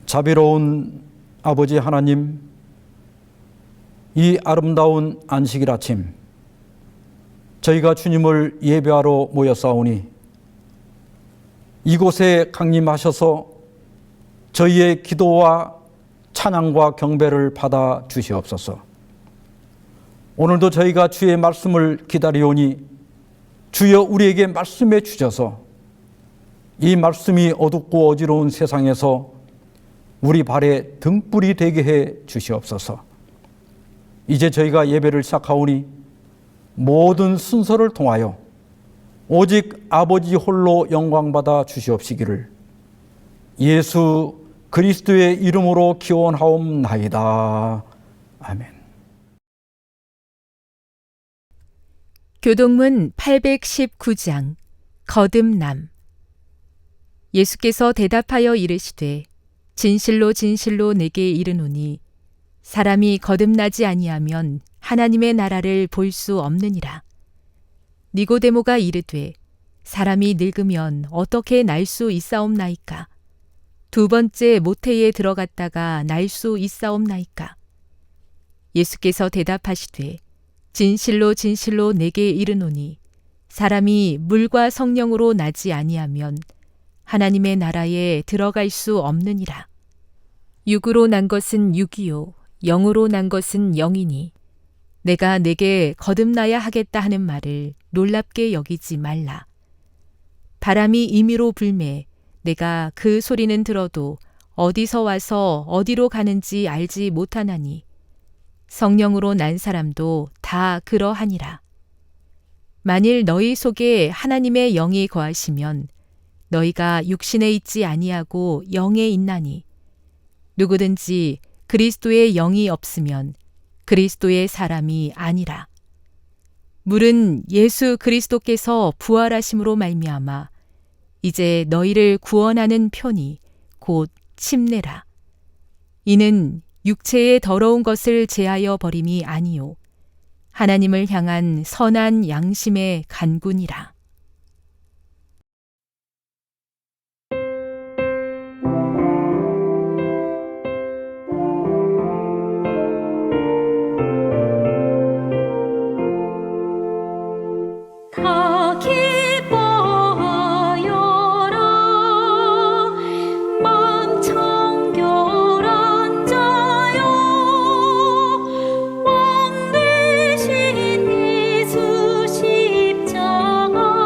자비로운 아버지 하나님, 이 아름다운 안식일 아침 저희가 주님을 예배하러 모였사오니 이곳에 강림하셔서 저희의 기도와 찬양과 경배를 받아 주시옵소서. 오늘도 저희가 주의 말씀을 기다리오니 주여 우리에게 말씀해 주셔서 이 말씀이 어둡고 어지러운 세상에서 우리 발에 등불이 되게 해 주시옵소서. 이제 저희가 예배를 시작하오니 모든 순서를 통하여 오직 아버지 홀로 영광받아 주시옵시기를 예수 그리스도의 이름으로 기원하옵나이다. 아멘. 교동문 819장 거듭남. 예수께서 대답하여 이르시되 진실로 진실로 내게 이르노니 사람이 거듭나지 아니하면 하나님의 나라를 볼 수 없느니라. 니고데모가 이르되 사람이 늙으면 어떻게 날 수 있사옵나이까? 두 번째 모태에 들어갔다가 날 수 있사옵나이까? 예수께서 대답하시되 진실로 진실로 내게 이르노니 사람이 물과 성령으로 나지 아니하면 하나님의 나라에 들어갈 수 없느니라. 육으로 난 것은 육이요 영으로 난 것은 영이니 내가 내게 거듭나야 하겠다 하는 말을 놀랍게 여기지 말라. 바람이 임의로 불매 내가 그 소리는 들어도 어디서 와서 어디로 가는지 알지 못하나니 성령으로 난 사람도 다 그러하니라. 만일 너희 속에 하나님의 영이 거하시면 너희가 육신에 있지 아니하고 영에 있나니 누구든지 그리스도의 영이 없으면 그리스도의 사람이 아니라. 물은 예수 그리스도께서 부활하심으로 말미암아 이제 너희를 구원하는 편이 곧 침례라. 이는 육체의 더러운 것을 제하여 버림이 아니요 하나님을 향한 선한 양심의 간군이라. 왕 대신 예수 십자가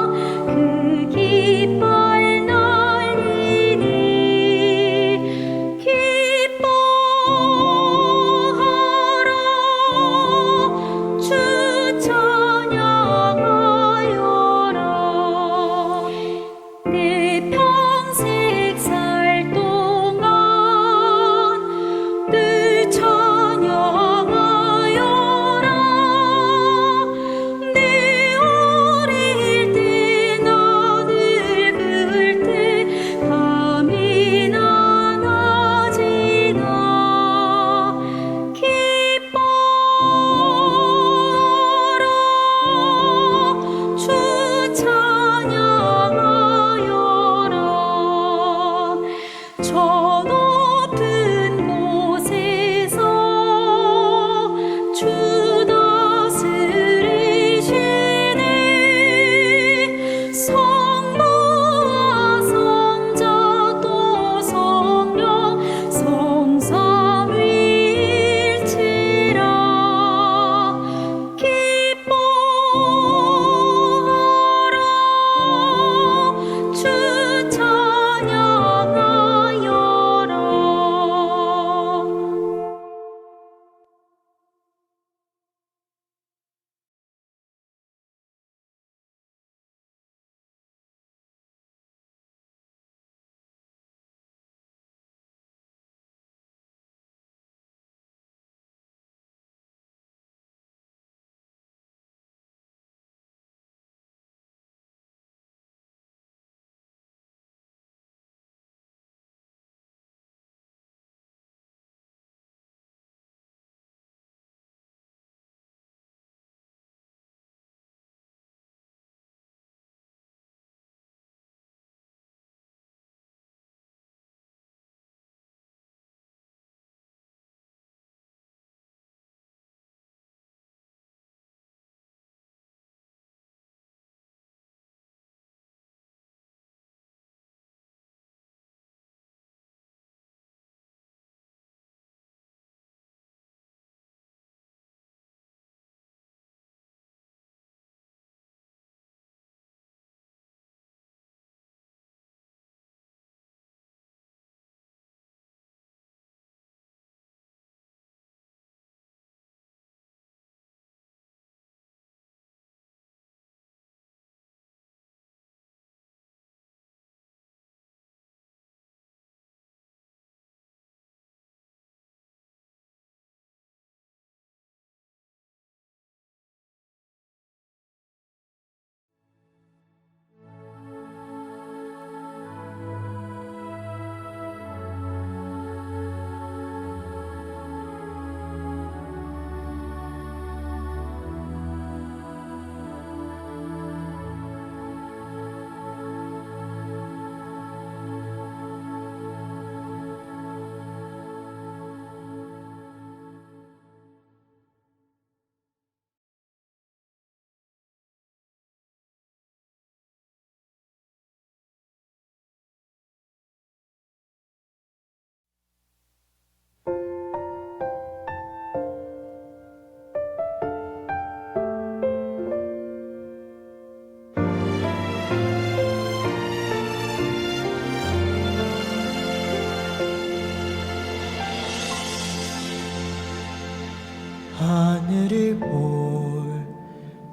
하늘을 볼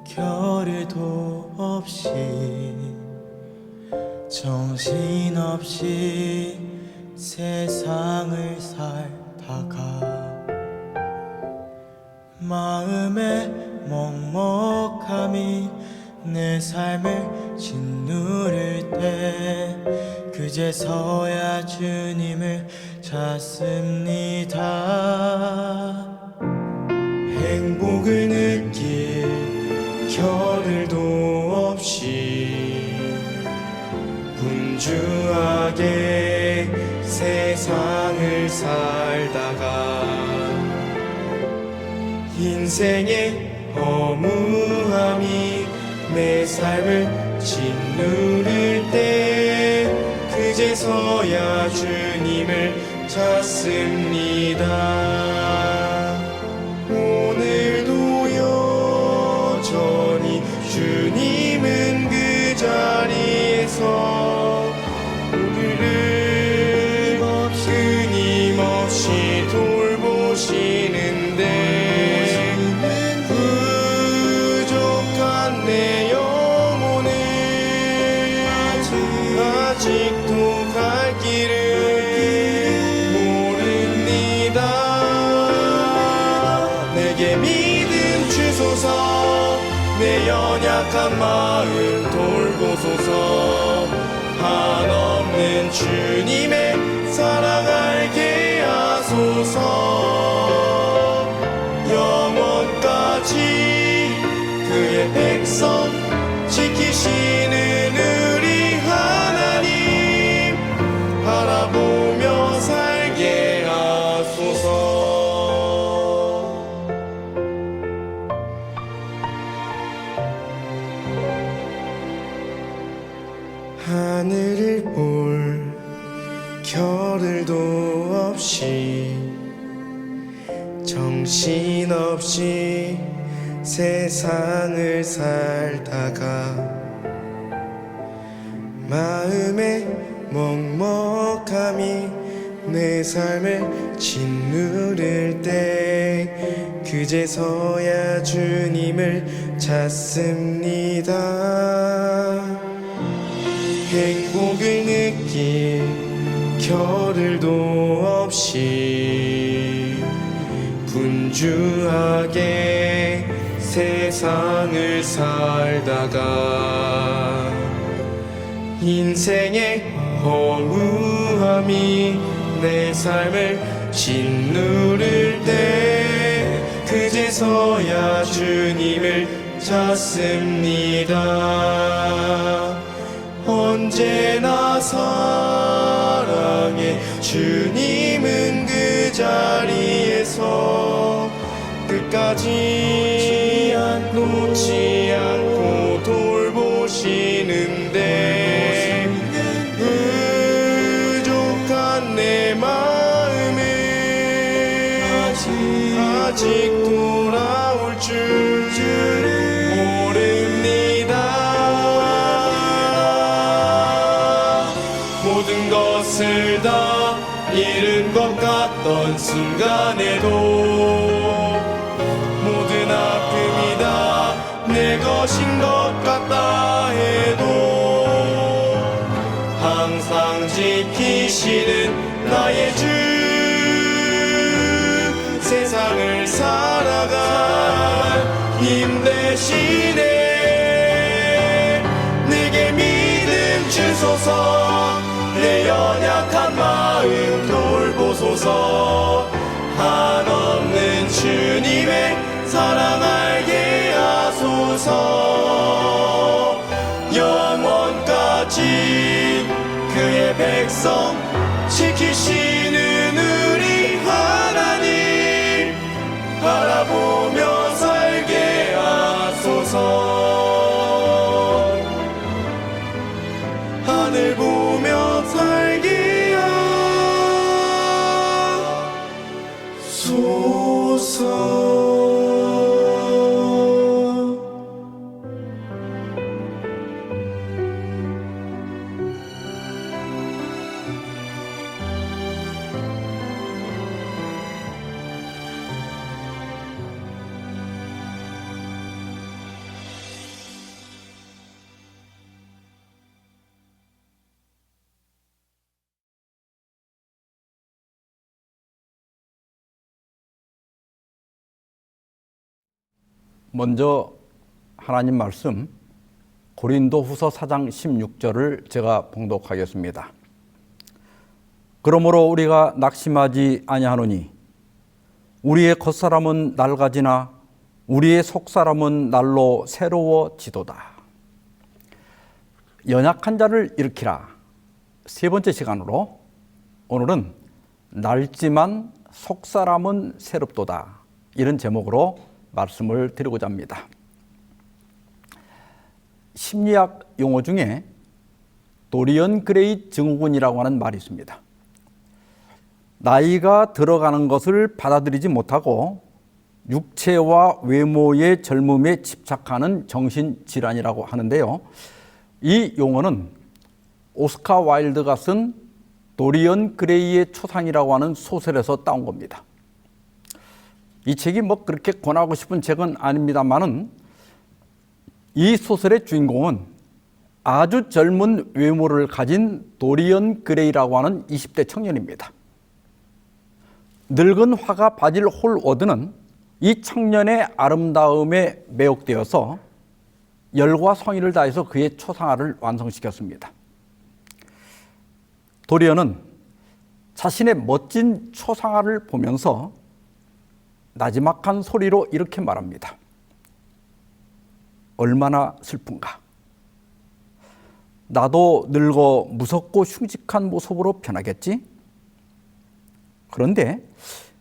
겨를도 없이 정신없이 세상을 살다가 마음의 먹먹함이 내 삶을 짓누를 때 그제서야 주님을 찾습니다. 행복을 느낄 겨를도 없이 분주하게 세상을 살다가 인생의 허무함이 내 삶을 짓누를 때 그제서야 주님을 찾습니다. 오늘도 여전히 주님은 그 자리에서 우리를 끊임없이 돌보시는데 부족한 내 영혼을 아직도 갈 길을 모릅니다. 내게 믿음 주소서. 내 연약한 마음 돌보소서. 한없는 주님의 사랑 알게 하소서. 영원까지 그의 백성 지키시는 우리 하나님 바라보며 살게 하소서. 하늘을 볼 겨를도 없이 정신없이 세상을 살다가 마음의 먹먹함이 내 삶을 짓누를 때 그제서야 주님을 찾습니다. 행복을 느낄 겨를도 없이 분주하게 세상을 살다가 인생의 허무함이 내 삶을 짓누를 때 그제서야 주님을 찾습니다. 언제나 사랑해 주님은 그 자리에서 끝까지 놓지 않고 돌보시는데 부족한 내 마음을 아직 돌아올 줄 모든 것을 다 잃은 것 같던 순간에도 모든 아픔이 다 내 것인 것 같다 해도 항상 지키시는 나의 주 세상을 살아갈 힘 되시네. 내게 믿음 주소서. 내 연약한 마음 돌보소서. 한없는 주님의 사랑 알게 하소서. 영원까지 그의 백성 지키시는 우리 하나님 바라보며 살게 하소서. 하늘 보며 살게 하소서. 먼저 하나님 말씀 고린도후서 4장 16절을 제가 봉독하겠습니다. 그러므로 우리가 낙심하지 아니하노니 우리의 겉사람은 낡아지나 우리의 속사람은 날로 새로워지도다. 연약한 자를 일으키라. 세 번째 시간으로 오늘은 낡지만 속사람은 새롭도다. 이런 제목으로 말씀을 드리고자 합니다. 심리학 용어 중에 도리언 그레이 증후군이라고 하는 말이 있습니다. 나이가 들어가는 것을 받아들이지 못하고 육체와 외모의 젊음에 집착하는 정신질환이라고 하는데요. 이 용어는 오스카 와일드가 쓴 도리언 그레이의 초상이라고 하는 소설에서 따온 겁니다. 이 책이 그렇게 권하고 싶은 책은 아닙니다만은 이 소설의 주인공은 아주 젊은 외모를 가진 도리언 그레이라고 하는 20대 청년입니다. 늙은 화가 바질 홀워드는 이 청년의 아름다움에 매혹되어서 열과 성의를 다해서 그의 초상화를 완성시켰습니다. 도리언은 자신의 멋진 초상화를 보면서 나지막한 소리로 이렇게 말합니다. 얼마나 슬픈가. 나도 늙어 무섭고 흉측한 모습으로 변하겠지? 그런데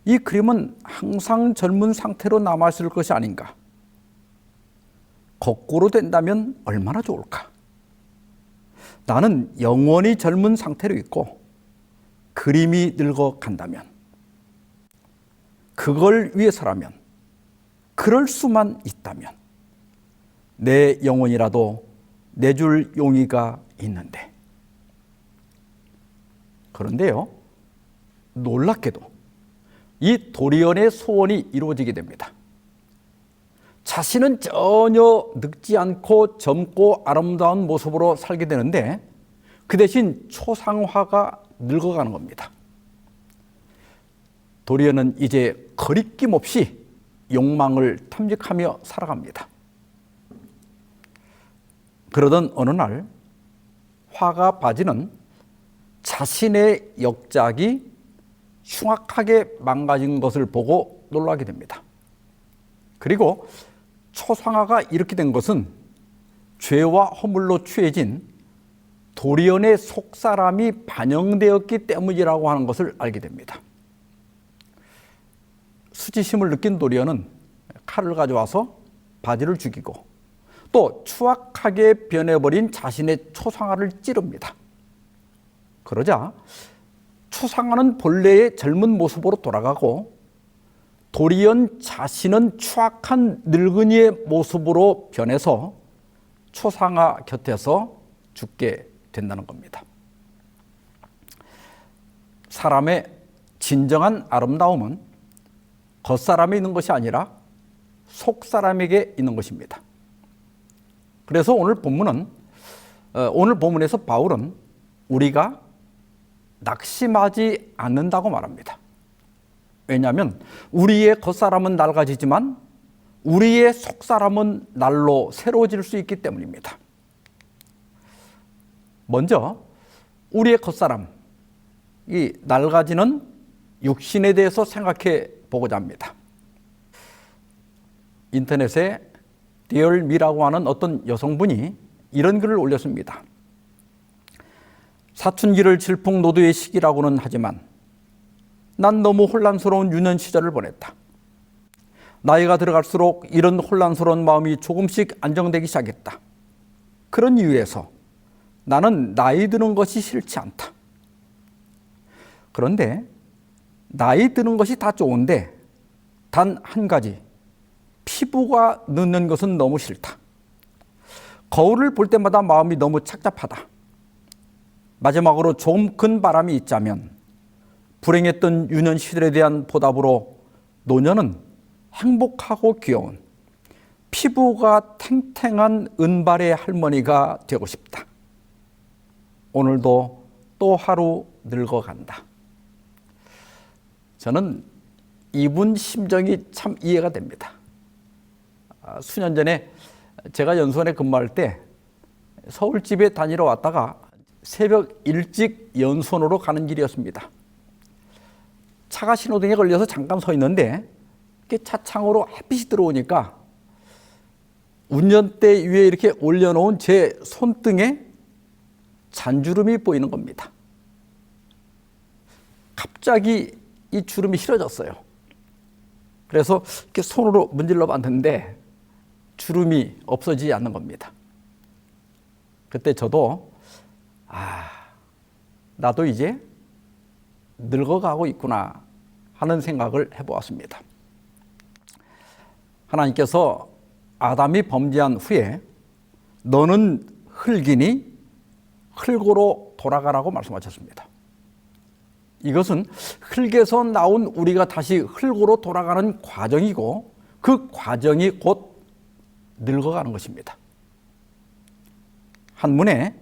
이 그림은 항상 젊은 상태로 남아있을 것이 아닌가? 거꾸로 된다면 얼마나 좋을까? 나는 영원히 젊은 상태로 있고 그림이 늙어간다면, 그걸 위해서라면, 그럴 수만 있다면 내 영혼이라도 내줄 용의가 있는데. 그런데요, 놀랍게도 이 도리언의 소원이 이루어지게 됩니다. 자신은 전혀 늙지 않고 젊고 아름다운 모습으로 살게 되는데 그 대신 초상화가 늙어가는 겁니다. 도리언은 이제 거리낌 없이 욕망을 탐닉하며 살아갑니다. 그러던 어느 날 화가 바지는 자신의 역작이 흉악하게 망가진 것을 보고 놀라게 됩니다. 그리고 초상화가 이렇게 된 것은 죄와 허물로 취해진 도리언의 속사람이 반영되었기 때문이라고 하는 것을 알게 됩니다. 수치심을 느낀 도리언은 칼을 가져와서 바지를 죽이고 또 추악하게 변해버린 자신의 초상화를 찌릅니다. 그러자 초상화는 본래의 젊은 모습으로 돌아가고 도리언 자신은 추악한 늙은이의 모습으로 변해서 초상화 곁에서 죽게 된다는 겁니다. 사람의 진정한 아름다움은 겉사람에 있는 것이 아니라 속사람에게 있는 것입니다. 그래서 오늘 본문에서 바울은 우리가 낙심하지 않는다고 말합니다. 왜냐하면 우리의 겉사람은 낡아지지만 우리의 속사람은 날로 새로워질 수 있기 때문입니다. 먼저 우리의 겉사람, 이 낡아지는 육신에 대해서 생각해 보고자 합니다. 인터넷에 Dear Me라고 하는 어떤 여성분이 이런 글을 올렸습니다. 사춘기를 질풍노도의 시기라고는 하지만 난 너무 혼란스러운 유년 시절을 보냈다. 나이가 들어갈수록 이런 혼란스러운 마음이 조금씩 안정되기 시작했다. 그런 이유에서 나는 나이 드는 것이 싫지 않다. 그런데 나이 드는 것이 다 좋은데 단 한 가지, 피부가 늙는 것은 너무 싫다. 거울을 볼 때마다 마음이 너무 착잡하다. 마지막으로 좀 큰 바람이 있자면 불행했던 유년 시절에 대한 보답으로 노년은 행복하고 귀여운 피부가 탱탱한 은발의 할머니가 되고 싶다. 오늘도 또 하루 늙어간다. 저는 이분 심정이 참 이해가 됩니다. 수년 전에 제가 연수원에 근무할 때 서울집에 다니러 왔다가 새벽 일찍 연수원으로 가는 길이었습니다. 차가 신호등에 걸려서 잠깐 서 있는데 차창으로 햇빛이 들어오니까 운전대 위에 이렇게 올려놓은 제 손등에 잔주름이 보이는 겁니다. 갑자기 이 주름이 싫어졌어요. 그래서 이렇게 손으로 문질러 봤는데 주름이 없어지지 않는 겁니다. 그때 저도 나도 이제 늙어가고 있구나 하는 생각을 해보았습니다. 하나님께서 아담이 범죄한 후에 너는 흙이니 흙으로 돌아가라고 말씀하셨습니다. 이것은 흙에서 나온 우리가 다시 흙으로 돌아가는 과정이고 그 과정이 곧 늙어가는 것입니다. 한문에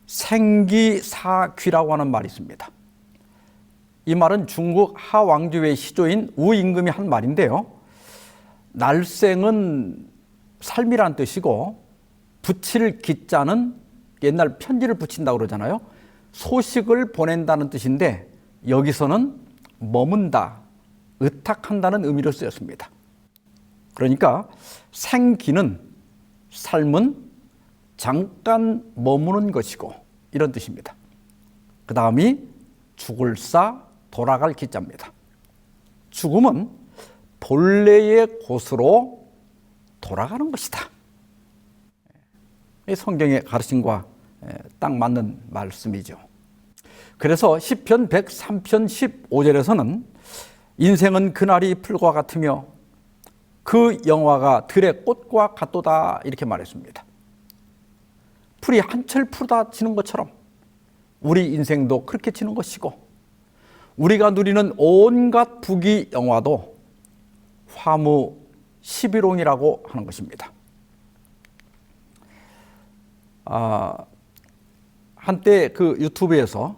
생기사귀라고 하는 말이 있습니다. 이 말은 중국 하왕주의 시조인 우임금이 한 말인데요. 날생은 삶이란 뜻이고 붙일 기자는 옛날 편지를 붙인다고 그러잖아요. 소식을 보낸다는 뜻인데 여기서는 머문다, 의탁한다는 의미로 쓰였습니다. 그러니까 생기는 삶은 잠깐 머무는 것이고 이런 뜻입니다. 그 다음이 죽을사 돌아갈 기자입니다. 죽음은 본래의 곳으로 돌아가는 것이다. 성경의 가르침과 딱 맞는 말씀이죠. 그래서 시편 103편 15절에서는 인생은 그날이 풀과 같으며 그 영화가 들의 꽃과 같도다 이렇게 말했습니다. 풀이 한철 푸르다 지는 것처럼 우리 인생도 그렇게 지는 것이고 우리가 누리는 온갖 부귀 영화도 화무 11홍이라고 하는 것입니다. 한때 그 유튜브에서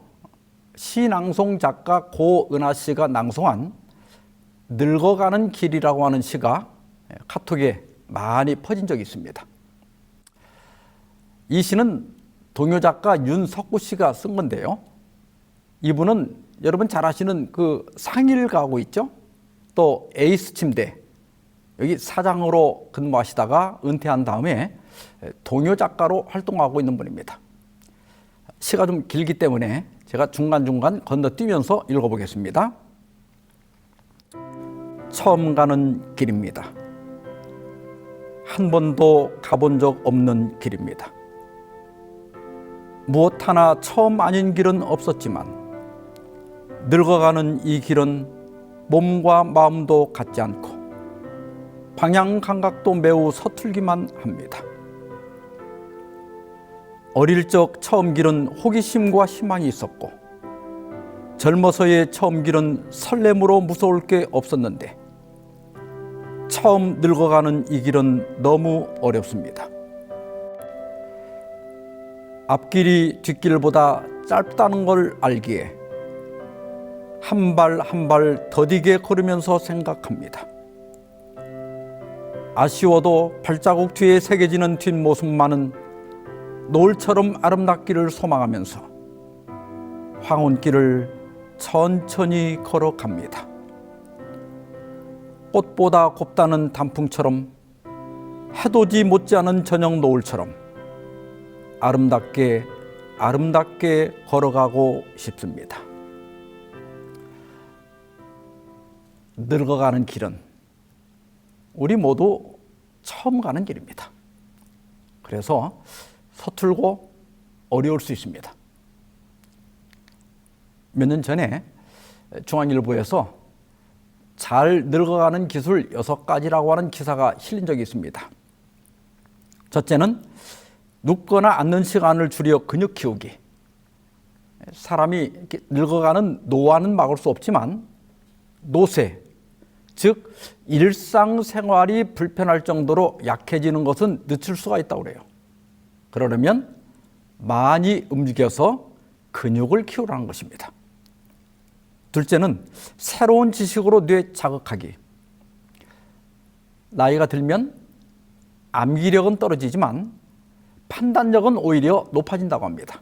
시낭송 작가 고은하 씨가 낭송한 늙어가는 길이라고 하는 시가 카톡에 많이 퍼진 적이 있습니다. 이 시는 동요 작가 윤석구 씨가 쓴 건데요. 이분은 여러분 잘 아시는 그 상일 가구 있죠? 또 에이스 침대 여기 사장으로 근무하시다가 은퇴한 다음에 동요 작가로 활동하고 있는 분입니다. 시가 좀 길기 때문에 제가 중간중간 건너뛰면서 읽어보겠습니다. 처음 가는 길입니다. 한 번도 가본 적 없는 길입니다. 무엇 하나 처음 아닌 길은 없었지만 늙어가는 이 길은 몸과 마음도 같지 않고 방향 감각도 매우 서툴기만 합니다. 어릴 적 처음 길은 호기심과 희망이 있었고 젊어서의 처음 길은 설렘으로 무서울 게 없었는데 처음 늙어가는 이 길은 너무 어렵습니다. 앞길이 뒷길보다 짧다는 걸 알기에 한 발 한 발 더디게 걸으면서 생각합니다. 아쉬워도 발자국 뒤에 새겨지는 뒷모습만은 노을처럼 아름답기를 소망하면서 황혼길을 천천히 걸어갑니다. 꽃보다 곱다는 단풍처럼 해돋이 못지않은 저녁 노을처럼 아름답게 아름답게 걸어가고 싶습니다. 늙어가는 길은 우리 모두 처음 가는 길입니다. 그래서 서툴고 어려울 수 있습니다. 몇 년 전에 중앙일보에서 잘 늙어가는 기술 6가지라고 하는 기사가 실린 적이 있습니다. 첫째는 눕거나 앉는 시간을 줄여 근육 키우기. 사람이 이렇게 늙어가는 노화는 막을 수 없지만 노쇠, 즉 일상생활이 불편할 정도로 약해지는 것은 늦출 수가 있다고 그래요. 그러려면 많이 움직여서 근육을 키우라는 것입니다. 둘째는 새로운 지식으로 뇌 자극하기. 나이가 들면 암기력은 떨어지지만 판단력은 오히려 높아진다고 합니다.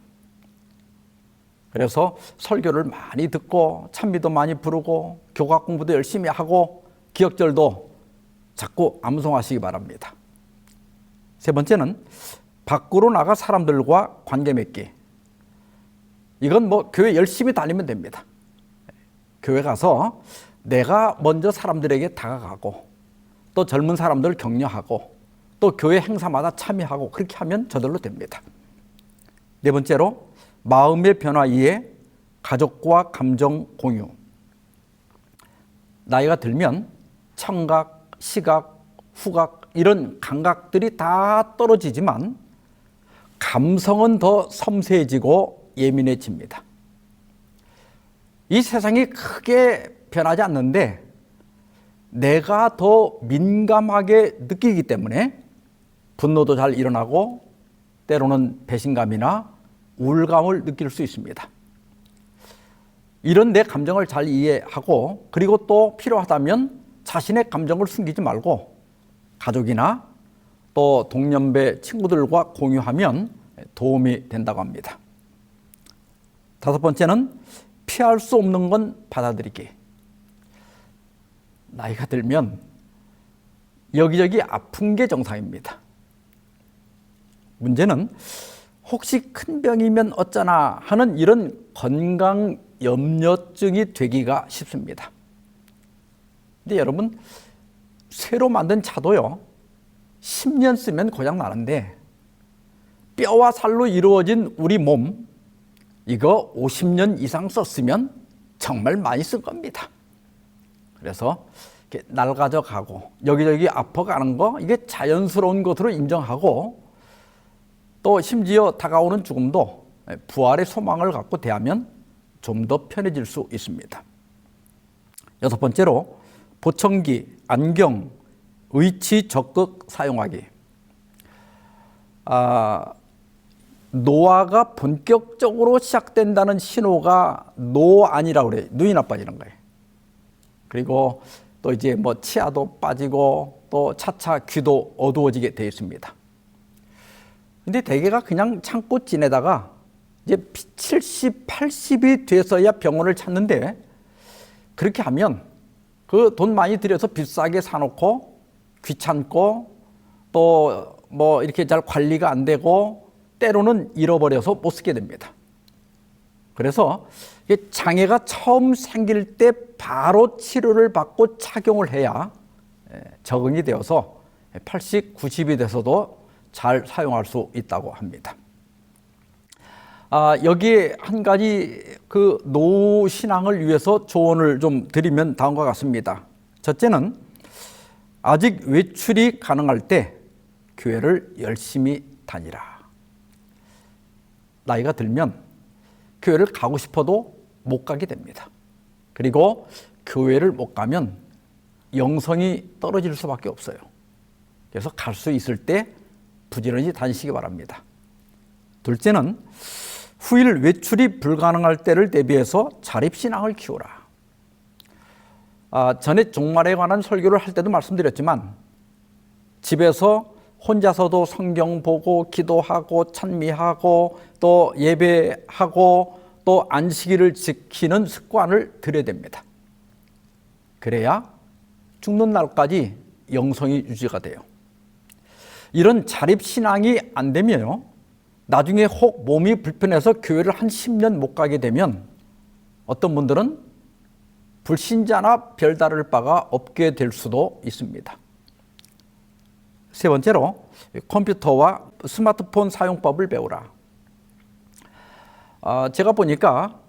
그래서 설교를 많이 듣고 찬미도 많이 부르고 교과 공부도 열심히 하고 기억절도 자꾸 암송하시기 바랍니다. 세 번째는 밖으로 나가 사람들과 관계 맺기. 이건 교회 열심히 다니면 됩니다. 교회 가서 내가 먼저 사람들에게 다가가고 또 젊은 사람들을 격려하고 또 교회 행사마다 참여하고 그렇게 하면 저절로 됩니다. 네 번째로 마음의 변화 이에 가족과 감정 공유. 나이가 들면 청각, 시각, 후각 이런 감각들이 다 떨어지지만 감성은 더 섬세해지고 예민해집니다. 이 세상이 크게 변하지 않는데 내가 더 민감하게 느끼기 때문에 분노도 잘 일어나고 때로는 배신감이나 우울감을 느낄 수 있습니다. 이런 내 감정을 잘 이해하고 그리고 또 필요하다면 자신의 감정을 숨기지 말고 가족이나 또 동년배 친구들과 공유하면 도움이 된다고 합니다. 다섯 번째는 피할 수 없는 건 받아들이기. 나이가 들면 여기저기 아픈 게 정상입니다. 문제는 혹시 큰 병이면 어쩌나 하는 이런 건강 염려증이 되기가 쉽습니다. 근데 여러분, 새로 만든 차도요 10년 쓰면 고장 나는데 뼈와 살로 이루어진 우리 몸 이거 50년 이상 썼으면 정말 많이 쓴 겁니다. 그래서 이렇게 낡아져 가고 여기저기 아파가는 거 이게 자연스러운 것으로 인정하고 또 심지어 다가오는 죽음도 부활의 소망을 갖고 대하면 좀 더 편해질 수 있습니다. 여섯 번째로 보청기, 안경, 의치 적극 사용하기. 노화가 본격적으로 시작된다는 신호가 노안이라고 그래요. 눈이 나빠지는 거예요. 그리고 또 이제 치아도 빠지고 또 차차 귀도 어두워지게 되어 있습니다. 근데 대개가 그냥 참고 지내다가 이제 70, 80이 돼서야 병원을 찾는데 그렇게 하면 그 돈 많이 들여서 비싸게 사놓고 귀찮고 또 이렇게 잘 관리가 안 되고 때로는 잃어버려서 못 쓰게 됩니다. 그래서 장애가 처음 생길 때 바로 치료를 받고 착용을 해야 적응이 되어서 80, 90이 돼서도 잘 사용할 수 있다고 합니다. 여기에 한 가지 그 노후 신앙을 위해서 조언을 좀 드리면 다음과 같습니다. 첫째는 아직 외출이 가능할 때 교회를 열심히 다니라. 나이가 들면 교회를 가고 싶어도 못 가게 됩니다. 그리고 교회를 못 가면 영성이 떨어질 수밖에 없어요. 그래서 갈 수 있을 때 부지런히 다니시기 바랍니다. 둘째는 후일 외출이 불가능할 때를 대비해서 자립신앙을 키우라. 전에 종말에 관한 설교를 할 때도 말씀드렸지만 집에서 혼자서도 성경 보고 기도하고 찬미하고 또 예배하고 또 안식일을 지키는 습관을 들여야 됩니다. 그래야 죽는 날까지 영성이 유지가 돼요. 이런 자립신앙이 안 되면요 나중에 혹 몸이 불편해서 교회를 한 10년 못 가게 되면 어떤 분들은 불신자나 별다를 바가 없게 될 수도 있습니다. 세 번째로 컴퓨터와 스마트폰 사용법을 배우라. 제가 보니까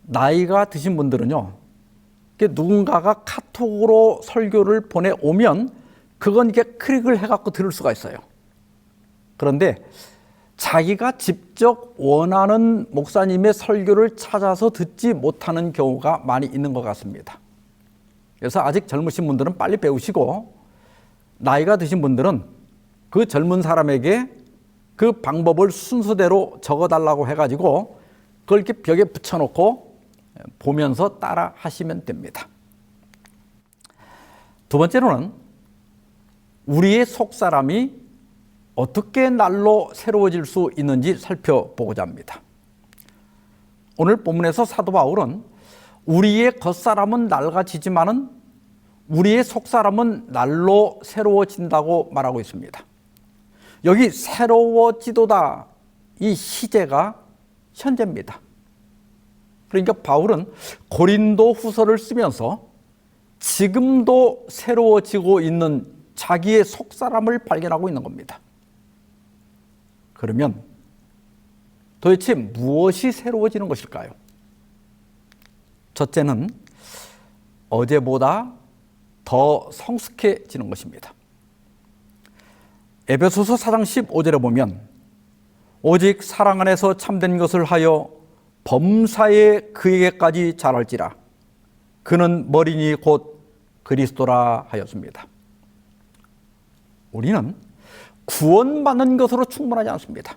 나이가 드신 분들은요 누군가가 카톡으로 설교를 보내오면 그건 이렇게 클릭을 해갖고 들을 수가 있어요. 그런데 자기가 직접 원하는 목사님의 설교를 찾아서 듣지 못하는 경우가 많이 있는 것 같습니다. 그래서 아직 젊으신 분들은 빨리 배우시고 나이가 드신 분들은 그 젊은 사람에게 그 방법을 순서대로 적어달라고 해가지고 그걸 이렇게 벽에 붙여놓고 보면서 따라 하시면 됩니다. 두 번째로는 우리의 속사람이 어떻게 날로 새로워질 수 있는지 살펴보고자 합니다. 오늘 본문에서 사도 바울은 우리의 겉사람은 낡아지지만은 우리의 속사람은 날로 새로워진다고 말하고 있습니다. 여기 새로워지도다, 이 시제가 현재입니다. 그러니까 바울은 고린도 후서를 쓰면서 지금도 새로워지고 있는 자기의 속사람을 발견하고 있는 겁니다. 그러면 도대체 무엇이 새로워지는 것일까요? 첫째는 어제보다 더 성숙해지는 것입니다. 에베소서 4장 15절에 보면 오직 사랑 안에서 참된 것을 하여 범사에 그에게까지 자랄지라 그는 머리니 곧 그리스도라 하였습니다. 우리는 구원받는 것으로 충분하지 않습니다.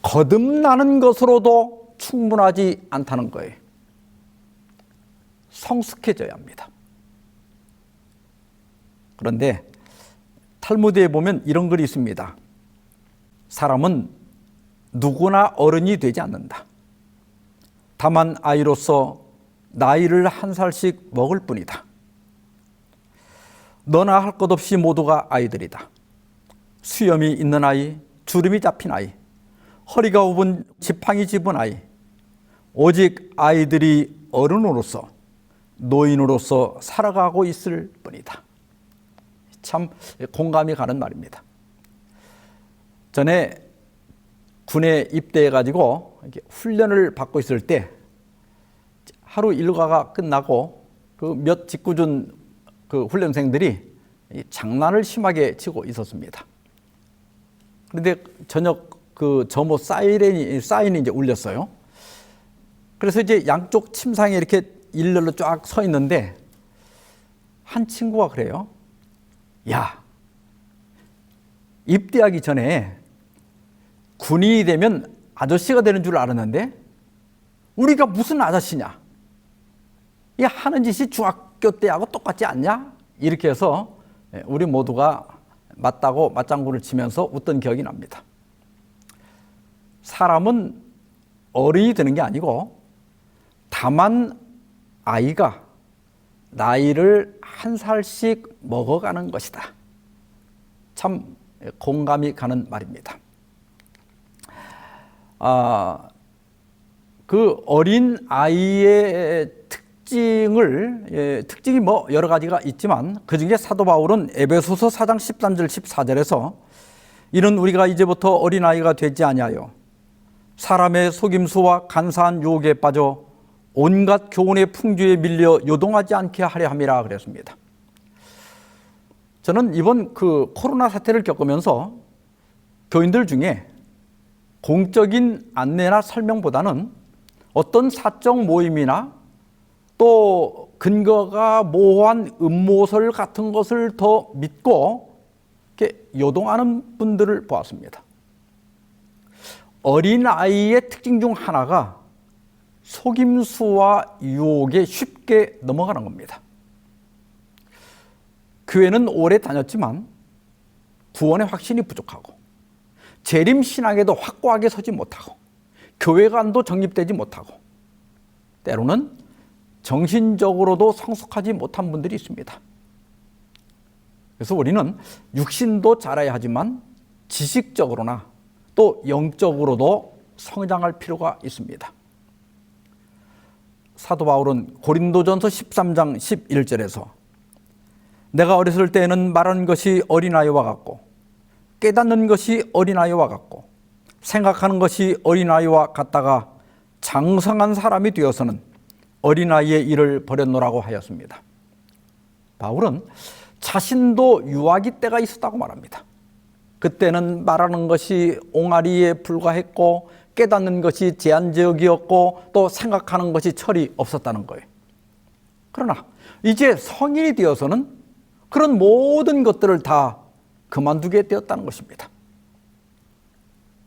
거듭나는 것으로도 충분하지 않다는 거예요. 성숙해져야 합니다. 그런데 탈무드에 보면 이런 글이 있습니다. 사람은 누구나 어른이 되지 않는다. 다만 아이로서 나이를 한 살씩 먹을 뿐이다. 너나 할 것 없이 모두가 아이들이다. 수염이 있는 아이, 주름이 잡힌 아이, 허리가 굽은 지팡이 집은 아이, 오직 아이들이 어른으로서 노인으로서 살아가고 있을 뿐이다. 참 공감이 가는 말입니다. 전에 군에 입대해가지고 훈련을 받고 있을 때 하루 일과가 끝나고 그 몇 직구준 그 훈련생들이 장난을 심하게 치고 있었습니다. 그런데 저녁 그 점호 사인이 이제 울렸어요. 그래서 이제 양쪽 침상에 이렇게 일렬로 쫙 서 있는데 한 친구가 그래요. 야, 입대하기 전에 군인이 되면 아저씨가 되는 줄 알았는데 우리가 무슨 아저씨냐? 이 하는 짓이 중학교 때하고 똑같지 않냐? 이렇게 해서 우리 모두가 맞다고 맞장구를 치면서 웃던 기억이 납니다. 사람은 어른이 되는 게 아니고 다만 아이가 나이를 한 살씩 먹어가는 것이다. 참 공감이 가는 말입니다. 그 어린 아이의 특징이 뭐 여러 가지가 있지만 그 중에 사도 바울은 에베소서 4장 13절 14절에서 이는 우리가 이제부터 어린아이가 되지 아니하여 사람의 속임수와 간사한 유혹에 빠져 온갖 교훈의 풍조에 밀려 요동하지 않게 하려 함이라 그랬습니다. 저는 이번 그 코로나 사태를 겪으면서 교인들 중에 공적인 안내나 설명보다는 어떤 사적 모임이나 또 근거가 모호한 음모설 같은 것을 더 믿고 이렇게 요동하는 분들을 보았습니다. 어린아이의 특징 중 하나가 속임수와 유혹에 쉽게 넘어가는 겁니다. 교회는 오래 다녔지만 구원의 확신이 부족하고 재림신앙에도 확고하게 서지 못하고 교회관도 정립되지 못하고 때로는 정신적으로도 성숙하지 못한 분들이 있습니다. 그래서 우리는 육신도 자라야 하지만 지식적으로나 또 영적으로도 성장할 필요가 있습니다. 사도 바울은 고린도전서 13장 11절에서 내가 어렸을 때에는 말하는 것이 어린아이와 같고 깨닫는 것이 어린아이와 같고 생각하는 것이 어린아이와 같다가 장성한 사람이 되어서는 어린아이의 일을 버렸노라고 하였습니다. 바울은 자신도 유아기 때가 있었다고 말합니다. 그때는 말하는 것이 옹알이에 불과했고 깨닫는 것이 제한적이었고 또 생각하는 것이 철이 없었다는 거예요. 그러나 이제 성인이 되어서는 그런 모든 것들을 다 그만두게 되었다는 것입니다.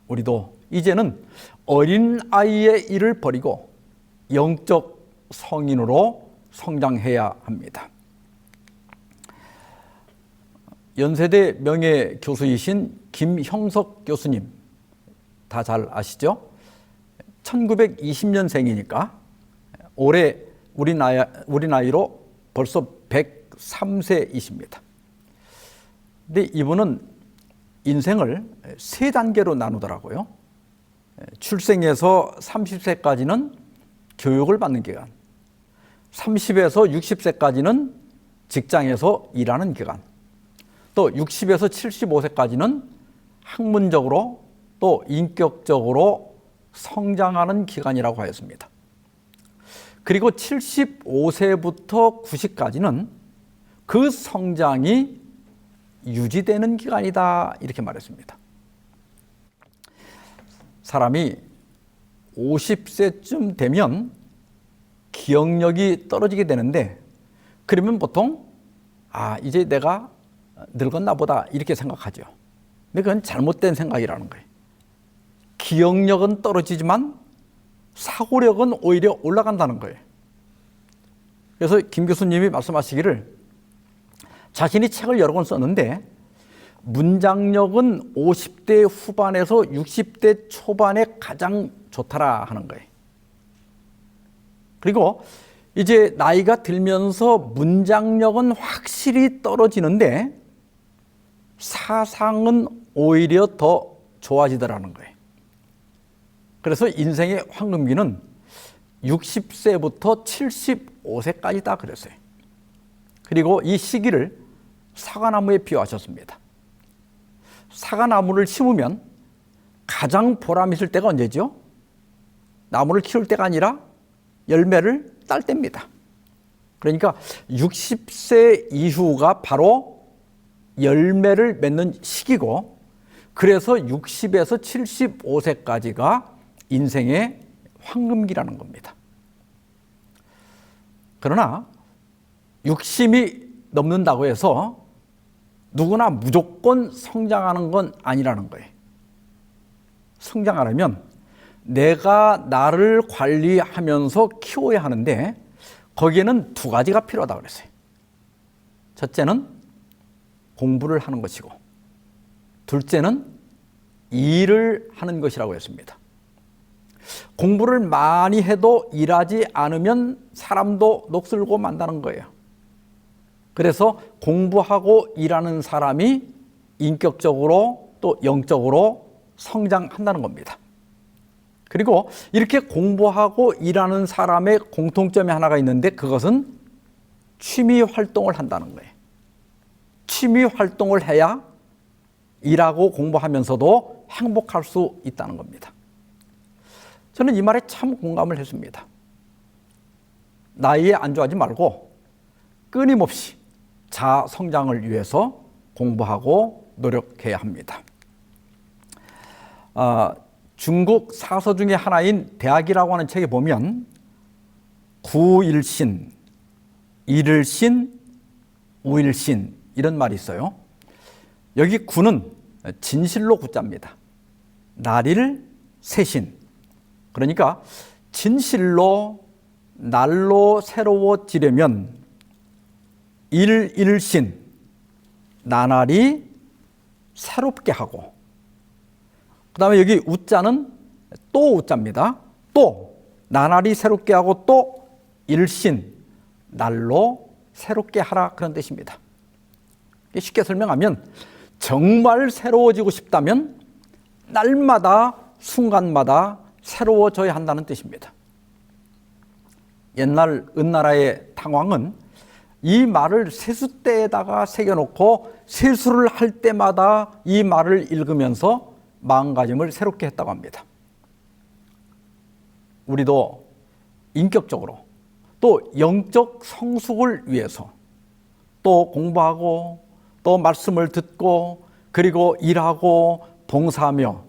우리도 이제는 어린아이의 일을 버리고 영적 성인으로 성장해야 합니다. 연세대 명예 교수이신 김형석 교수님 다 잘 아시죠? 1920년생이니까 올해 우리 나이로 벌써 103세이십니다. 근데 이분은 인생을 세 단계로 나누더라고요. 출생에서 30세까지는 교육을 받는 기간, 30에서 60세까지는 직장에서 일하는 기간, 또 60에서 75세까지는 학문적으로 또 인격적으로 성장하는 기간이라고 하였습니다. 그리고 75세부터 90까지는 그 성장이 유지되는 기간이다 이렇게 말했습니다. 사람이 50세쯤 되면 기억력이 떨어지게 되는데 그러면 보통 이제 내가 늙었나 보다 이렇게 생각하죠. 근데 그건 잘못된 생각이라는 거예요. 기억력은 떨어지지만 사고력은 오히려 올라간다는 거예요. 그래서 김 교수님이 말씀하시기를 자신이 책을 여러 권 썼는데 문장력은 50대 후반에서 60대 초반에 가장 좋더라 하는 거예요. 그리고 이제 나이가 들면서 문장력은 확실히 떨어지는데 사상은 오히려 더 좋아지더라는 거예요. 그래서 인생의 황금기는 60세부터 75세까지다 그랬어요. 그리고 이 시기를 사과나무에 비유하셨습니다. 사과나무를 심으면 가장 보람 있을 때가 언제죠? 나무를 키울 때가 아니라 열매를 딸 때입니다. 그러니까 60세 이후가 바로 열매를 맺는 시기고, 그래서 60에서 75세까지가 인생의 황금기라는 겁니다. 그러나 60이 넘는다고 해서 누구나 무조건 성장하는 건 아니라는 거예요. 성장하려면 내가 나를 관리하면서 키워야 하는데 거기에는 두 가지가 필요하다고 그랬어요. 첫째는 공부를 하는 것이고, 둘째는 일을 하는 것이라고 했습니다. 공부를 많이 해도 일하지 않으면 사람도 녹슬고 만다는 거예요. 그래서 공부하고 일하는 사람이 인격적으로 또 영적으로 성장한다는 겁니다. 그리고 이렇게 공부하고 일하는 사람의 공통점이 하나가 있는데 그것은 취미 활동을 한다는 거예요. 취미 활동을 해야 일하고 공부하면서도 행복할 수 있다는 겁니다. 저는 이 말에 참 공감을 했습니다. 나이에 안주하지 말고 끊임없이 자아 성장을 위해서 공부하고 노력해야 합니다. 중국 사서 중에 하나인 대학이라고 하는 책에 보면 구일신, 일일신, 우일신 이런 말이 있어요. 여기 구는 진실로 구자입니다. 날일 새신. 그러니까 진실로 날로 새로워지려면 일일신, 나날이 새롭게 하고, 그 다음에 여기 우자는 또 우자입니다. 또 나날이 새롭게 하고 또 일신, 날로 새롭게 하라 그런 뜻입니다. 쉽게 설명하면 정말 새로워지고 싶다면 날마다 순간마다 새로워져야 한다는 뜻입니다. 옛날 은나라의 탕왕은 이 말을 세숫대에다가 새겨놓고 세수를 할 때마다 이 말을 읽으면서 마음가짐을 새롭게 했다고 합니다. 우리도 인격적으로 또 영적 성숙을 위해서 또 공부하고 또 말씀을 듣고 그리고 일하고 봉사하며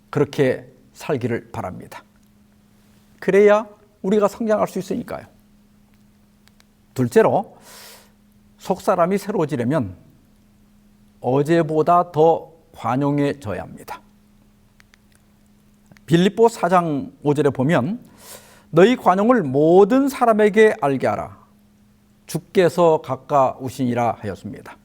그렇게 살기를 바랍니다. 그래야 우리가 성장할 수 있으니까요. 둘째로 속사람이 새로워지려면 어제보다 더 관용해져야 합니다. 빌립보 4장 5절에 보면 너희 관용을 모든 사람에게 알게 하라. 주께서 가까우시니라 하였습니다.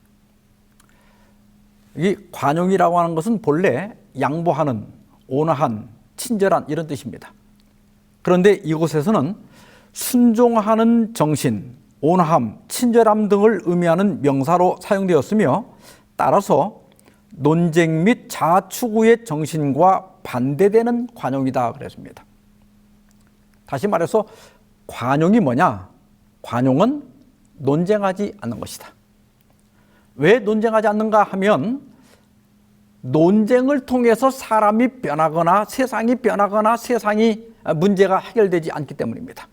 이 관용이라고 하는 것은 본래 양보하는, 온화한, 친절한 이런 뜻입니다. 그런데 이곳에서는 순종하는 정신, 온화함, 친절함 등을 의미하는 명사로 사용되었으며 따라서 논쟁 및 자아 추구의 정신과 반대되는 관용이다 그랬습니다. 다시 말해서 관용이 뭐냐? 관용은 논쟁하지 않는 것이다. 왜 논쟁하지 않는가 하면 논쟁을 통해서 사람이 변하거나 세상이 변하거나 세상이 문제가 해결되지 않기 때문입니다.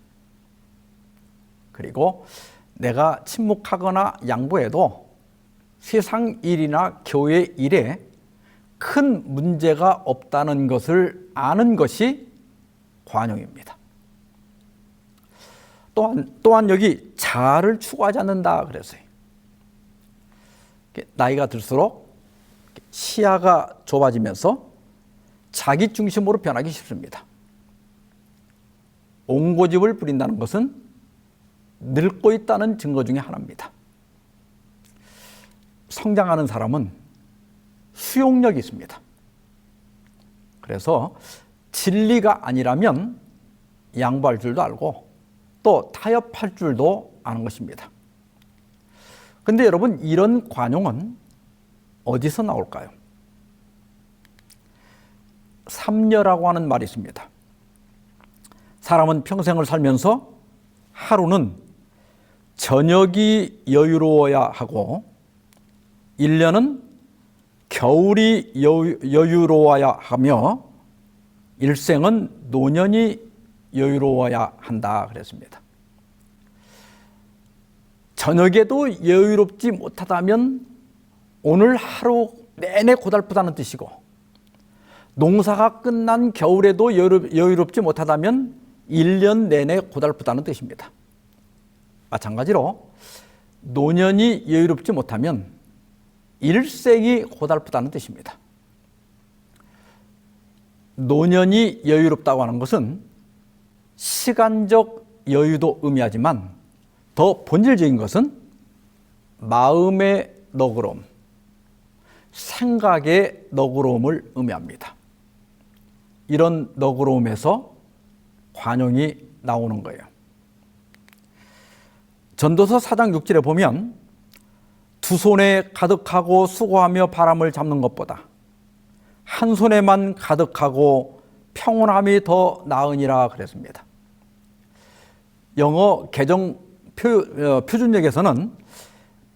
그리고 내가 침묵하거나 양보해도 세상 일이나 교회 일에 큰 문제가 없다는 것을 아는 것이 관용입니다. 또한 여기 자아를 추구하지 않는다 그랬어요. 나이가 들수록 시야가 좁아지면서 자기 중심으로 변하기 쉽습니다. 옹고집을 부린다는 것은 늙고 있다는 증거 중에 하나입니다. 성장하는 사람은 수용력이 있습니다. 그래서 진리가 아니라면 양보할 줄도 알고 또 타협할 줄도 아는 것입니다. 그런데 여러분, 이런 관용은 어디서 나올까요? 삼여라고 하는 말이 있습니다. 사람은 평생을 살면서 하루는 저녁이 여유로워야 하고 1년은 겨울이 여유로워야 하며 일생은 노년이 여유로워야 한다 그랬습니다. 저녁에도 여유롭지 못하다면 오늘 하루 내내 고달프다는 뜻이고, 농사가 끝난 겨울에도 여유롭지 못하다면 1년 내내 고달프다는 뜻입니다. 마찬가지로 노년이 여유롭지 못하면 일생이 고달프다는 뜻입니다. 노년이 여유롭다고 하는 것은 시간적 여유도 의미하지만 더 본질적인 것은 마음의 너그러움, 생각의 너그러움을 의미합니다. 이런 너그러움에서 관용이 나오는 거예요. 전도서 4장 6절에 보면 두 손에 가득하고 수고하며 바람을 잡는 것보다 한 손에만 가득하고 평온함이 더 나으니라 그랬습니다. 영어 개정 표준역에서는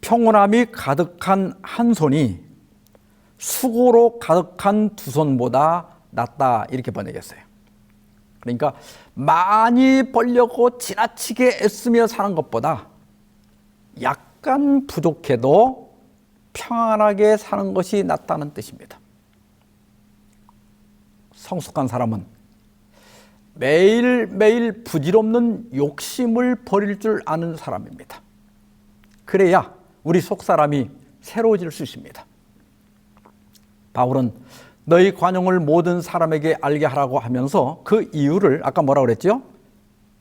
평온함이 가득한 한 손이 수고로 가득한 두 손보다 낫다 이렇게 번역했어요. 그러니까 많이 벌려고 지나치게 애쓰며 사는 것보다 약간 부족해도 평안하게 사는 것이 낫다는 뜻입니다. 성숙한 사람은 매일매일 부질없는 욕심을 버릴 줄 아는 사람입니다. 그래야 우리 속사람이 새로워질 수 있습니다. 바울은 너희 관용을 모든 사람에게 알게 하라고 하면서 그 이유를 아까 뭐라고 그랬죠?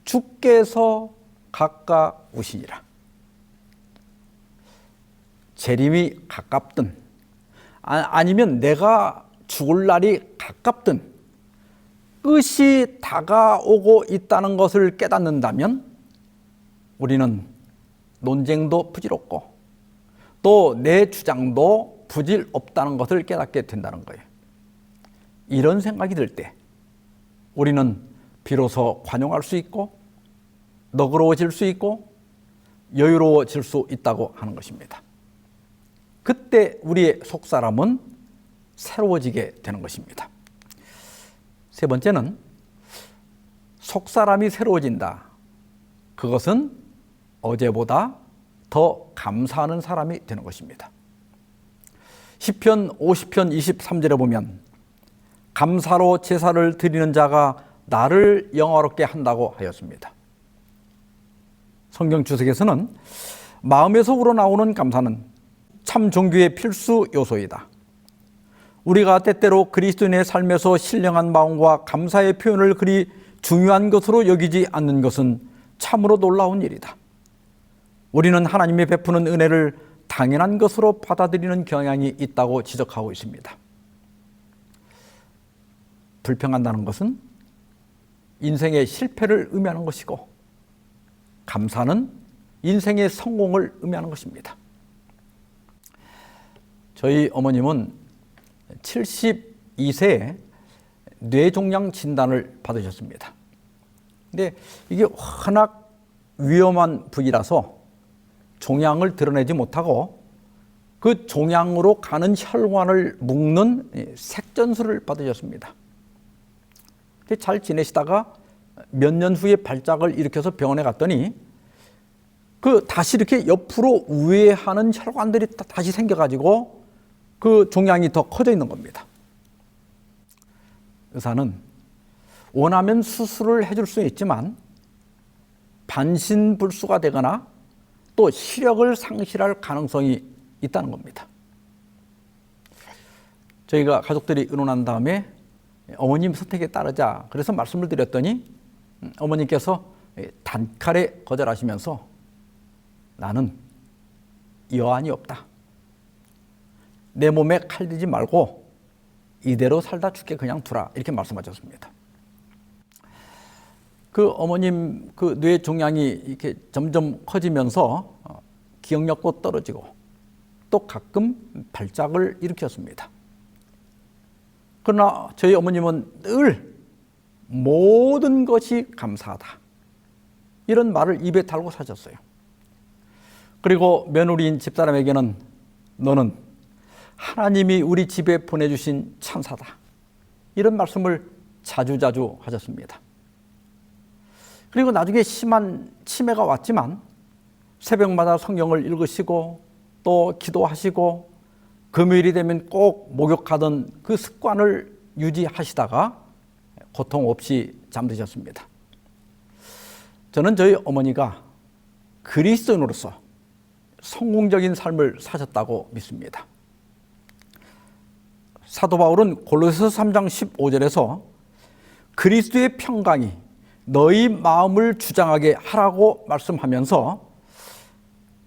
주께서 가까우시니라. 재림이 가깝든 아니면 내가 죽을 날이 가깝든 끝이 다가오고 있다는 것을 깨닫는다면 우리는 논쟁도 부질없고 또 내 주장도 부질 없다는 것을 깨닫게 된다는 거예요. 이런 생각이 들 때 우리는 비로소 관용할 수 있고 너그러워질 수 있고 여유로워질 수 있다고 하는 것입니다. 그때 우리의 속사람은 새로워지게 되는 것입니다. 세 번째는 속사람이 새로워진다. 그것은 어제보다 더 감사하는 사람이 되는 것입니다. 시편 50편 23절에 보면 감사로 제사를 드리는 자가 나를 영화롭게 한다고 하였습니다. 성경 주석에서는 마음에서 우러나오는 감사는 참 종교의 필수 요소이다. 우리가 때때로 그리스도인의 삶에서 신령한 마음과 감사의 표현을 그리 중요한 것으로 여기지 않는 것은 참으로 놀라운 일이다. 우리는 하나님이 베푸는 은혜를 당연한 것으로 받아들이는 경향이 있다고 지적하고 있습니다. 불평한다는 것은 인생의 실패를 의미하는 것이고, 감사는 인생의 성공을 의미하는 것입니다. 저희 어머님은 72세에 뇌종양 진단을 받으셨습니다. 근데 이게 워낙 위험한 부위라서 종양을 드러내지 못하고 그 종양으로 가는 혈관을 묶는 색전술을 받으셨습니다. 잘 지내시다가 몇 년 후에 발작을 일으켜서 병원에 갔더니 다시 이렇게 옆으로 우회하는 혈관들이 다시 생겨가지고 그 종양이 더 커져 있는 겁니다. 의사는 원하면 수술을 해줄 수 있지만 반신불수가 되거나 또 시력을 상실할 가능성이 있다는 겁니다. 저희가 가족들이 의논한 다음에 어머님 선택에 따르자 그래서 말씀을 드렸더니 어머님께서 단칼에 거절하시면서 나는 여한이 없다. 내 몸에 칼 들지 말고 이대로 살다 죽게 그냥 두라. 이렇게 말씀하셨습니다. 그 어머님 그 뇌 종양이 이렇게 점점 커지면서 기억력도 떨어지고 또 가끔 발작을 일으켰습니다. 그러나 저희 어머님은 늘 모든 것이 감사하다. 이런 말을 입에 달고 사셨어요. 그리고 며느리인 집사람에게는 너는 하나님이 우리 집에 보내주신 천사다. 이런 말씀을 자주자주 하셨습니다. 그리고 나중에 심한 치매가 왔지만 새벽마다 성경을 읽으시고 또 기도하시고 금요일이 되면 꼭 목욕하던 그 습관을 유지하시다가 고통 없이 잠드셨습니다. 저는 저희 어머니가 그리스도인으로서 성공적인 삶을 사셨다고 믿습니다. 사도 바울은 골로새서 3장 15절에서 그리스도의 평강이 너희 마음을 주장하게 하라고 말씀하면서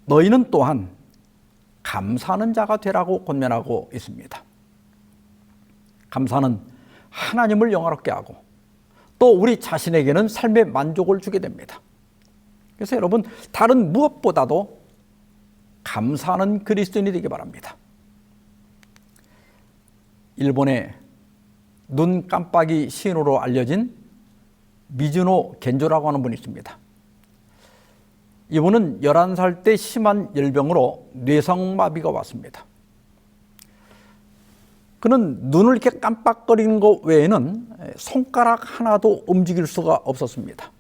너희는 또한 감사하는 자가 되라고 권면하고 있습니다. 감사는 하나님을 영화롭게 하고 또 우리 자신에게는 삶의 만족을 주게 됩니다. 그래서 여러분 다른 무엇보다도 감사하는 그리스도인이 되기 바랍니다. 일본의 눈 깜빡이 시인으로 알려진 미즈노 겐조라고 하는 분이 있습니다. 이분은 11살 때 심한 열병으로 뇌성마비가 왔습니다. 그는 눈을 이렇게 깜빡거리는 것 외에는 손가락 하나도 움직일 수가 없었습니다.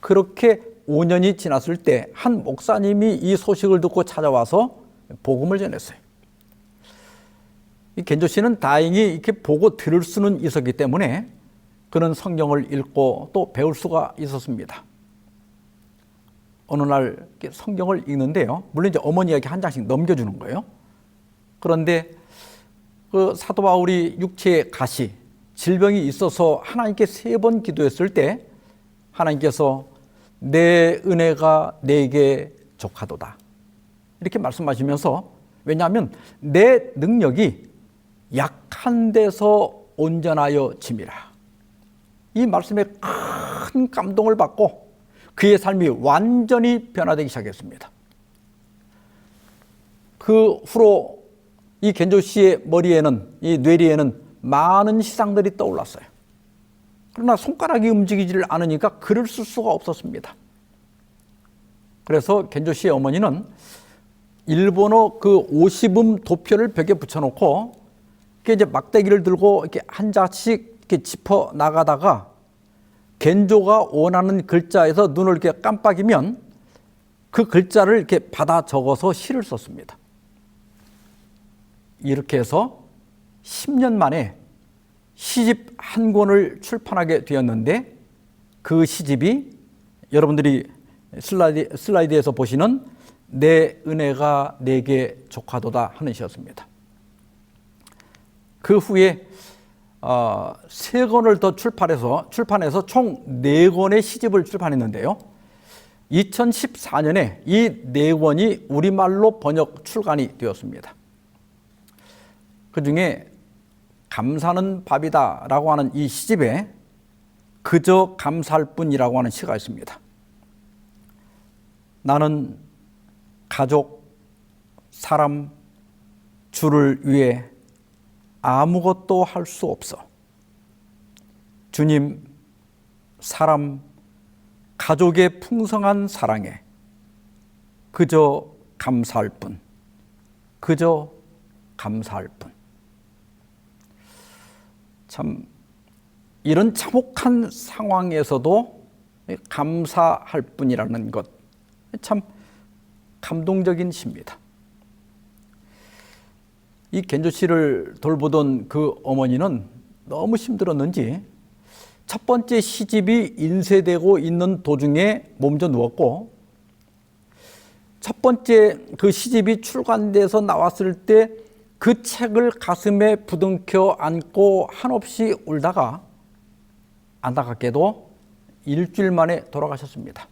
그렇게 5년이 지났을 때 한 목사님이 이 소식을 듣고 찾아와서 복음을 전했어요. 이 겐조 씨는 다행히 이렇게 보고 들을 수는 있었기 때문에 그는 성경을 읽고 또 배울 수가 있었습니다. 어느 날 성경을 읽는데요. 물론 이제 어머니에게 한 장씩 넘겨주는 거예요. 그런데 그 사도 바울이 육체의 가시, 질병이 있어서 하나님께 3번 기도했을 때 하나님께서 내 은혜가 내게 족하도다. 이렇게 말씀하시면서 왜냐하면 내 능력이 약한 데서 온전하여 짐이라. 이 말씀에 큰 감동을 받고 그의 삶이 완전히 변화되기 시작했습니다. 그 후로 이 겐조 씨의 머리에는, 이 뇌리에는 많은 시상들이 떠올랐어요. 그러나 손가락이 움직이지를 않으니까 글을 쓸 수가 없었습니다. 그래서 겐조 씨의 어머니는 일본어 그 50음 도표를 벽에 붙여놓고 이제 막대기를 들고 이렇게 한 자씩 이렇게 짚어 나가다가 겐조가 원하는 글자에서 눈을 이렇게 깜빡이면 그 글자를 이렇게 받아 적어서 시를 썼습니다. 이렇게 해서 10년 만에 시집 한 권을 출판하게 되었는데 그 시집이 여러분들이 슬라이드에서 보시는 내 은혜가 내게 족하도다 하는 시였습니다. 그 후에 3권을 더 출판해서 총 4권의 시집을 출판했는데요. 2014년에 이 네 권이 우리말로 번역 출간이 되었습니다. 그중에 감사는 밥이다라고 하는 이 시집에 그저 감사할 뿐이라고 하는 시가 있습니다. 나는 가족, 사람, 주를 위해 아무것도 할 수 없어. 주님, 사람, 가족의 풍성한 사랑에 그저 감사할 뿐, 그저 감사할 뿐. 참 이런 참혹한 상황에서도 감사할 뿐이라는 것, 참 감동적인 시입니다. 이 겐조 씨를 돌보던 그 어머니는 너무 힘들었는지 첫 번째 시집이 인쇄되고 있는 도중에 몸져 누웠고, 첫 번째 그 시집이 출간돼서 나왔을 때 그 책을 가슴에 부둥켜 안고 한없이 울다가 안타깝게도 일주일 만에 돌아가셨습니다.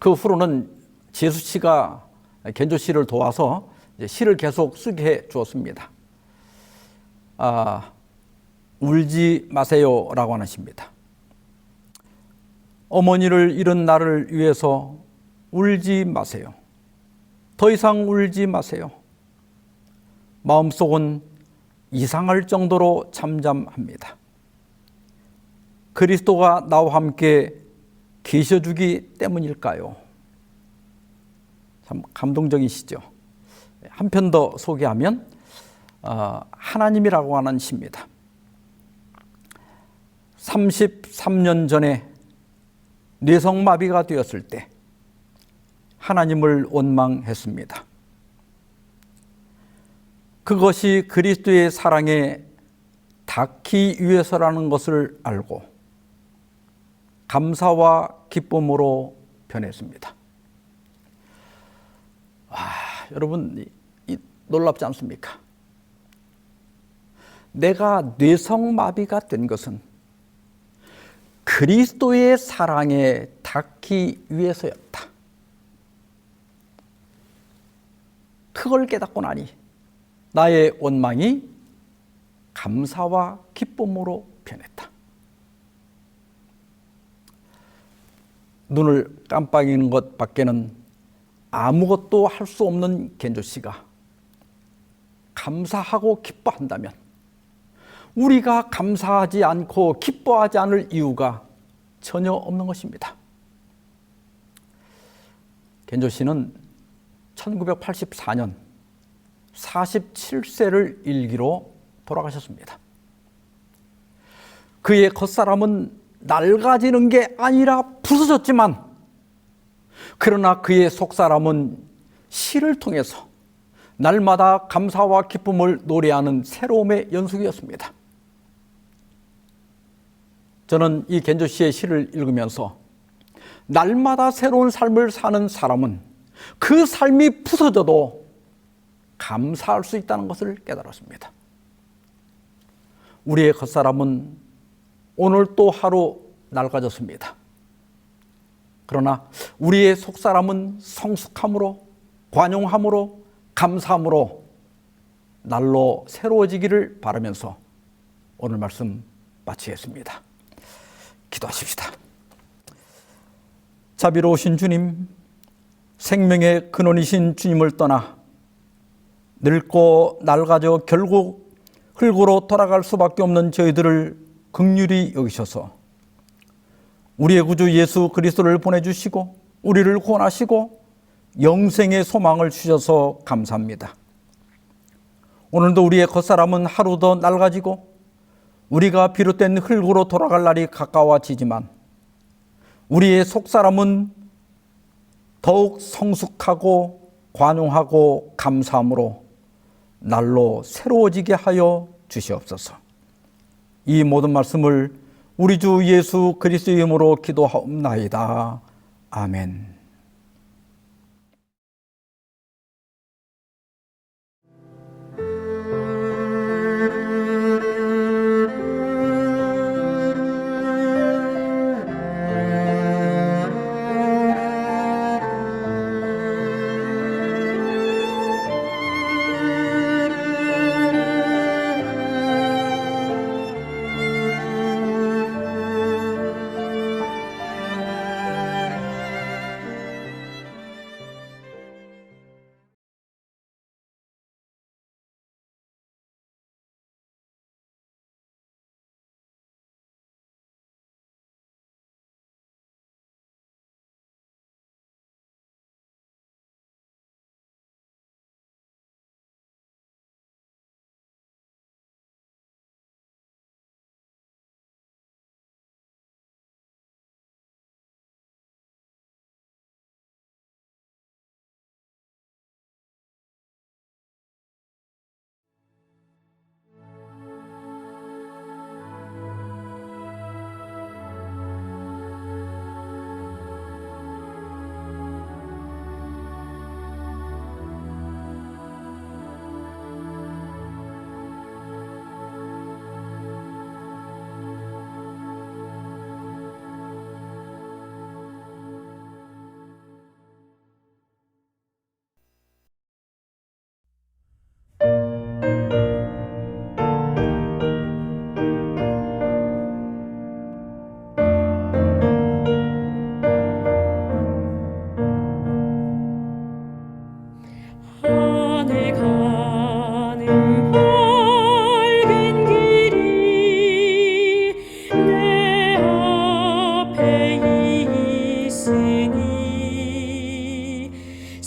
그 후로는 재수 씨가 겐조 씨를 도와서 시를 계속 쓰게 해 주었습니다. 울지 마세요라고 하는 시입니다. 어머니를 잃은 나를 위해서 울지 마세요. 더 이상 울지 마세요. 마음속은 이상할 정도로 잠잠합니다. 그리스도가 나와 함께 계셔주기 때문일까요? 참 감동적인 시죠. 한 편 더 소개하면 하나님이라고 하는 시입니다. 33년 전에 뇌성마비가 되었을 때 하나님을 원망했습니다. 그것이 그리스도의 사랑에 닿기 위해서라는 것을 알고 감사와 기쁨으로 변했습니다. 여러분, 놀랍지 않습니까? 내가 뇌성마비가 된 것은 그리스도의 사랑에 닿기 위해서였다. 그걸 깨닫고 나니 나의 원망이 감사와 기쁨으로 변했다. 눈을 깜빡이는 것 밖에는 아무것도 할 수 없는 겐조 씨가 감사하고 기뻐한다면 우리가 감사하지 않고 기뻐하지 않을 이유가 전혀 없는 것입니다. 겐조 씨는 1984년 47세를 일기로 돌아가셨습니다. 그의 겉사람은 낡아지는 게 아니라 부서졌지만, 그러나 그의 속사람은 시를 통해서 날마다 감사와 기쁨을 노래하는 새로움의 연속이었습니다. 저는 이 겐조 씨의 시를 읽으면서 날마다 새로운 삶을 사는 사람은 그 삶이 부서져도 감사할 수 있다는 것을 깨달았습니다. 우리의 겉사람은 오늘 또 하루 낡아졌습니다. 그러나 우리의 속사람은 성숙함으로, 관용함으로, 감사함으로 날로 새로워지기를 바라면서 오늘 말씀 마치겠습니다. 기도하십시다. 자비로우신 주님, 생명의 근원이신 주님을 떠나 늙고 낡아져 결국 흙으로 돌아갈 수밖에 없는 저희들을 긍휼히 여기셔서 우리의 구주 예수 그리스도를 보내주시고 우리를 구원하시고 영생의 소망을 주셔서 감사합니다. 오늘도 우리의 겉사람은 하루 더 낡아지고 우리가 비롯된 흙으로 돌아갈 날이 가까워지지만 우리의 속사람은 더욱 성숙하고 관용하고 감사함으로 날로 새로워지게 하여 주시옵소서. 이 모든 말씀을 우리 주 예수 그리스도의 이름으로 기도하옵나이다. 아멘.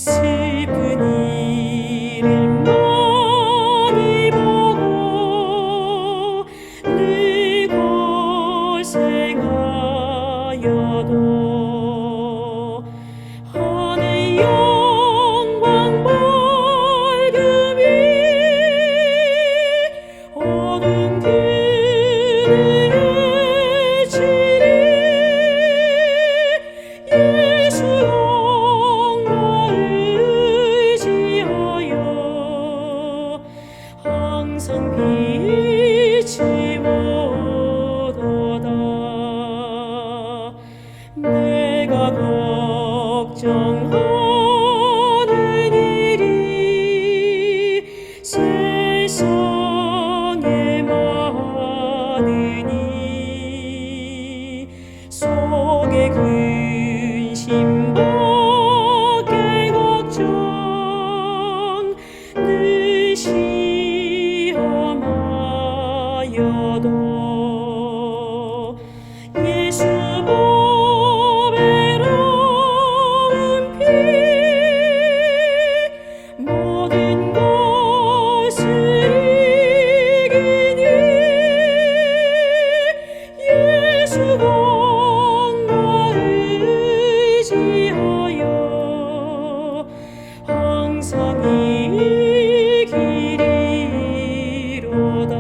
슬픈 일을 많이 보고 늘 고생하여도 하늘 영광 밝음이 어두운 그늘에 지리 예수 영광 의지하여 항상 빛이 오도다. 내가 걱정하는 일이 세상에 많으니 속에 근심 밖에 걱정 늘 시험하여도 예수 보배로운 피 모든 것을 이기니 예수 영광 의지하여 항상 이기리로다.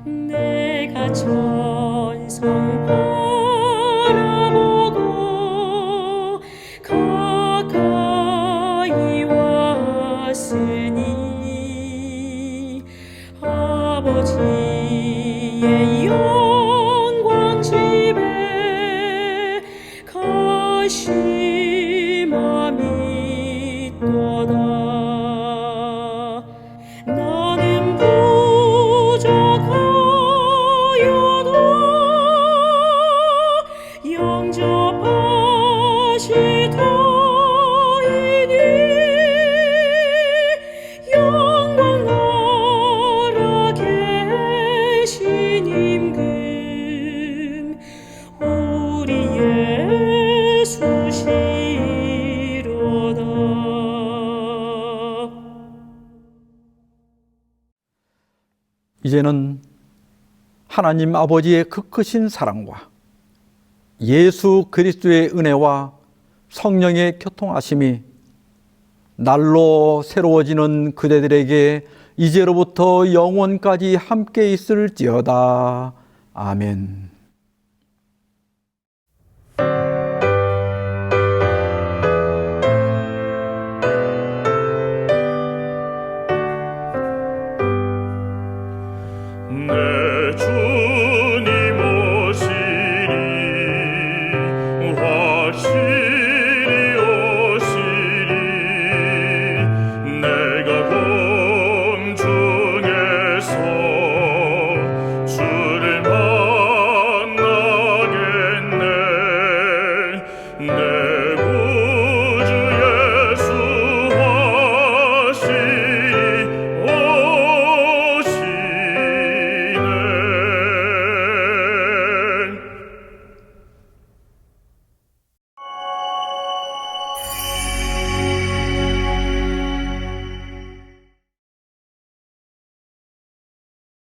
내가 천성 바라보고 가까이 왔으니 아버지의 영광 집에 가심함이 또다. 나는 부족하여도 영접하시더이니 영광 나라 계신 임금 우리 예수시로다. 이제는 하나님 아버지의 그 크신 사랑과 예수 그리스도의 은혜와 성령의 교통하심이 날로 새로워지는 그대들에게 이제로부터 영원까지 함께 있을지어다. 아멘.